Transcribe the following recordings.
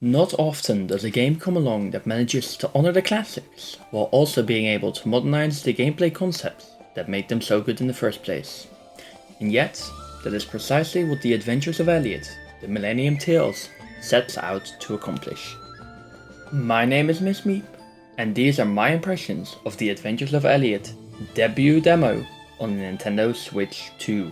Not often does a game come along that manages to honor the classics, while also being able to modernize the gameplay concepts that made them so good in the first place. And yet, that is precisely what the Adventures of Elliot, the Millennium Tales, sets out to accomplish. My name is Miss Meep, and these are my impressions of the Adventures of Elliot debut demo on the Nintendo Switch 2.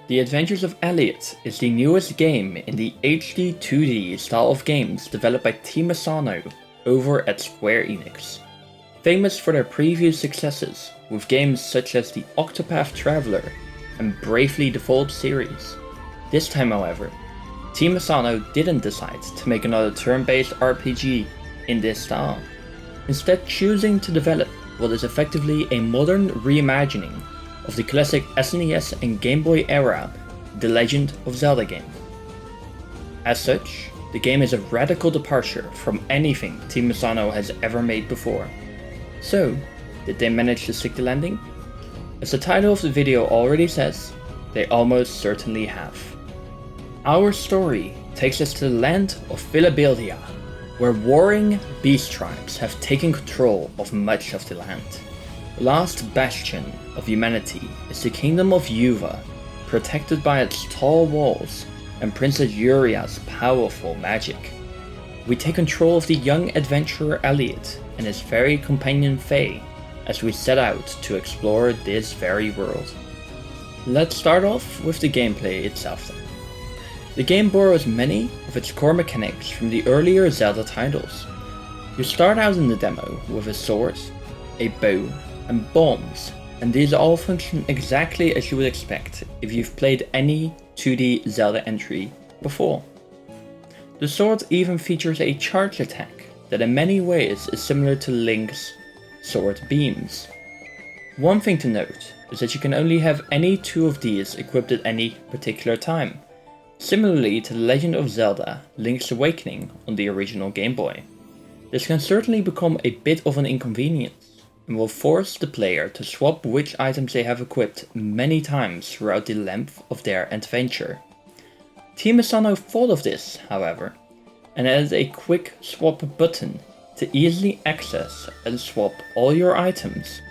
The Adventures of Elliot is the newest game in the HD 2D style of games developed by Team Asano over at Square Enix. Famous for their previous successes with games such as the Octopath Traveler and Bravely Default series. This time, however, Team Asano didn't decide to make another turn-based RPG in this style, instead choosing to develop what is effectively a modern reimagining of the classic SNES and Game Boy era The Legend of Zelda game. As such, the game is a radical departure from anything Team Asano has ever made before. So, did they manage to stick the landing? As the title of the video already says, they almost certainly have. Our story takes us to the land of Philadelphia, where warring beast tribes have taken control of much of the land. The last bastion of humanity is the kingdom of Yuva, protected by its tall walls and Princess Uria's powerful magic. We take control of the young adventurer Elliot and his fairy companion Faye as we set out to explore this very world. Let's start off with the gameplay itself then. The game borrows many of its core mechanics from the earlier Zelda titles. You start out in the demo with a sword, a bow, and bombs, and these all function exactly as you would expect if you've played any 2D Zelda entry before. The sword even features a charge attack that in many ways is similar to Link's sword beams. One thing to note is that you can only have any two of these equipped at any particular time, similarly to The Legend of Zelda Link's Awakening on the original Game Boy. This can certainly become a bit of an inconvenience, and will force the player to swap which items they have equipped many times throughout the length of their adventure. Team Asano thought of this, however, and added a quick swap button to easily access and swap all your items,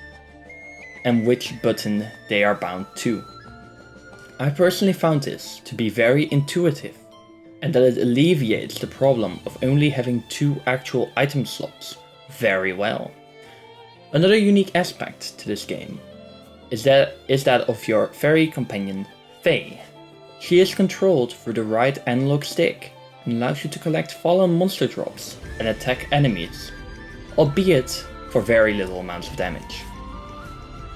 and which button they are bound to. I personally found this to be very intuitive, and that it alleviates the problem of only having two actual item slots very well. Another unique aspect to this game is that of your fairy companion Faye. She is controlled through the right analog stick and allows you to collect fallen monster drops and attack enemies, albeit for very little amounts of damage.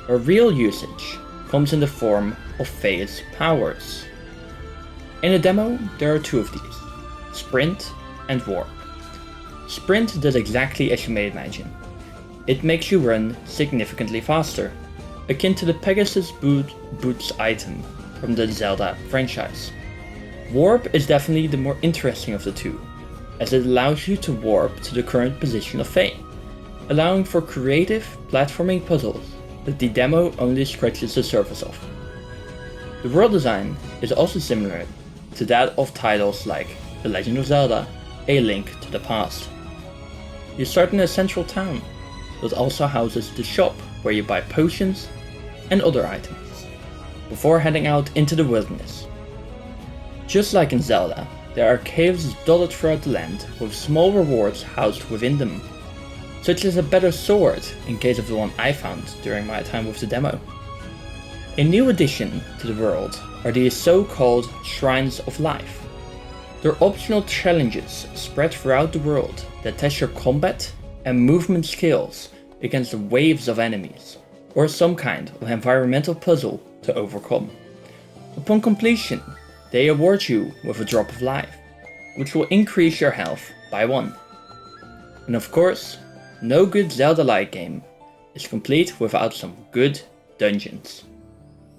Her real usage comes in the form of Faye's powers. In the demo there are two of these, Sprint and Warp. Sprint does exactly as you may imagine. It makes you run significantly faster, akin to the Pegasus Boots item from the Zelda franchise. Warp is definitely the more interesting of the two, as it allows you to warp to the current position of Faye, allowing for creative platforming puzzles that the demo only scratches the surface of. The world design is also similar to that of titles like The Legend of Zelda: A Link to the Past. You start in a central town that also houses the shop where you buy potions and other items, before heading out into the wilderness. Just like in Zelda, there are caves dotted throughout the land with small rewards housed within them, such as a better sword in case of the one I found during my time with the demo. A new addition to the world are the so-called Shrines of Life. They're optional challenges spread throughout the world that test your combat and movement skills against waves of enemies, or some kind of environmental puzzle to overcome. Upon completion, they award you with a drop of life, which will increase your health by 1. And of course, no good Zelda-like game is complete without some good dungeons.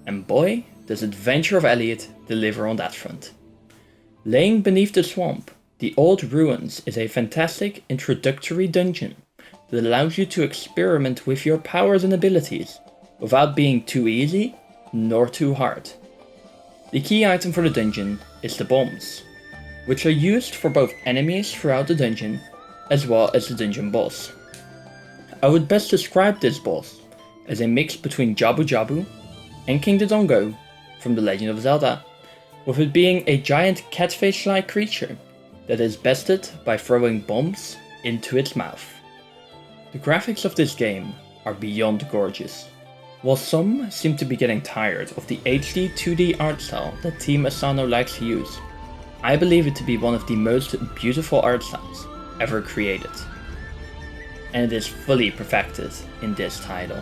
And boy, does Adventure of Elliot deliver on that front. Laying beneath the swamp, the Old Ruins is a fantastic introductory dungeon that allows you to experiment with your powers and abilities without being too easy nor too hard. The key item for the dungeon is the bombs, which are used for both enemies throughout the dungeon, as well as the dungeon boss. I would best describe this boss as a mix between Jabu Jabu and King Dodongo from The Legend of Zelda, with it being a giant catfish-like creature that is bested by throwing bombs into its mouth. The graphics of this game are beyond gorgeous. While some seem to be getting tired of the HD 2D art style that Team Asano likes to use, I believe it to be one of the most beautiful art styles ever created. And it is fully perfected in this title.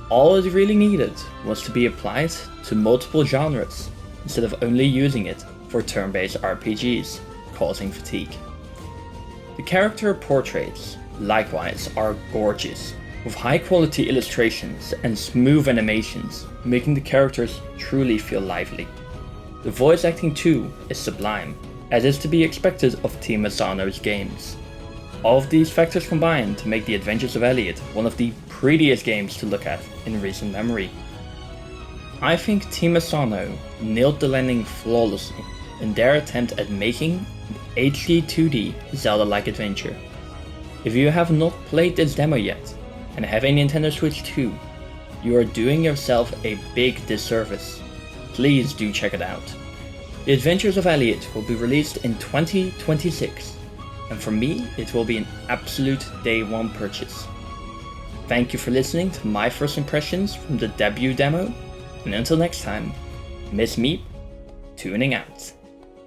All it really needed was to be applied to multiple genres instead of only using it for turn-based RPGs, causing fatigue. The character portraits, likewise, are gorgeous, with high quality illustrations and smooth animations, making the characters truly feel lively. The voice acting too is sublime, as is to be expected of Team Asano's games. All of these factors combine to make the Adventures of Elliot one of the prettiest games to look at in recent memory. I think Team Asano nailed the landing flawlessly in their attempt at making an HD 2D Zelda-like adventure. If you have not played this demo yet, and have a Nintendo Switch 2, you are doing yourself a big disservice. Please do check it out. The Adventures of Elliot will be released in 2026, and for me it will be an absolute day one purchase. Thank you for listening to my first impressions from the debut demo, and until next time, Miss Meep, tuning out.